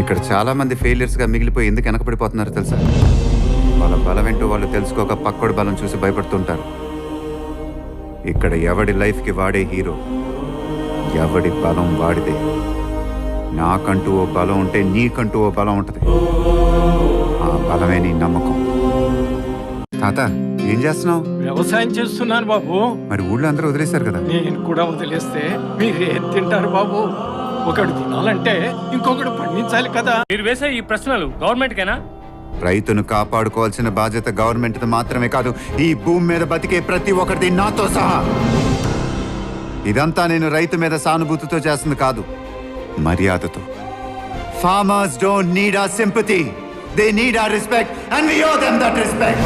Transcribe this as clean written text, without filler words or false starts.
ఇక్కడ చాలా మంది ఫెయిలియర్స్ గా మిగిలిపోయి ఎందుకు వెనకబడిపోతున్నారు తెలుసా? వాళ్ళ బలం ఏంటో వాళ్ళు తెలుసుకోక పక్కోడి బలం చూసి భయపడుతుంటారు. ఇక్కడ ఎవడి లైఫ్ కి వాడే హీరో, ఎవడి బలం వాడితే. నాకంటూ ఓ బలం ఉంటే నీకంటూ ఓ బలం ఉంటుంది. ఆ బలమే నీ నమ్మకం. తాత ఏం చేస్తున్నావు? వ్యవసాయం చేస్తున్నాను బాబు. మరి ఊళ్ళో అందరూ వదిలేశారు కదా. నేను కూడా వదిలేస్తే మీరేం తింటారు బాబు? ఒకడు తినాలంటే ఇంకొకడు పండించాలి కదా. మీరు వేసే ఈ ప్రశ్నలు గవర్నమెంట్కేనా? రైతును కాపాడుకోవాల్సిన బాధ్యత గవర్నమెంట్ మాత్రమే కాదు, ఈ భూమి మీద బతికే ప్రతి ఒక్కరిది, నాతో సహా. ఇదంతా నేను రైతు మీద సానుభూతితో చేస్తుంది కాదు, మర్యాదతో. Farmers don't need our sympathy, they need our respect and we owe them that respect.